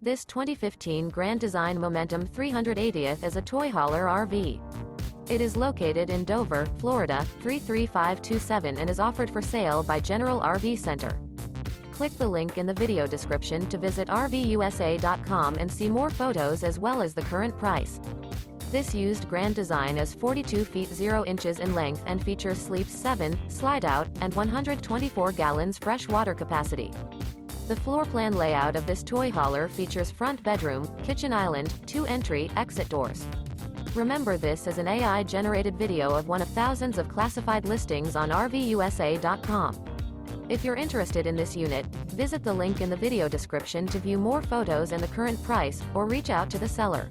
This 2015 Grand Design Momentum 380th is a toy hauler RV. It is located in Dover, Florida, 33527 and is offered for sale by General RV Center. Click the link in the video description to visit RVUSA.com and see more photos as well as the current price. This used Grand Design is 42 feet 0 inches in length and features sleeps 7, slide-out, and 124 gallons fresh water capacity. The floor plan layout of this toy hauler features front bedroom, kitchen island, 2 entry/exit doors. Remember, this is an AI-generated video of one of thousands of classified listings on RVUSA.com. If you're interested in this unit, visit the link in the video description to view more photos and the current price, or reach out to the seller.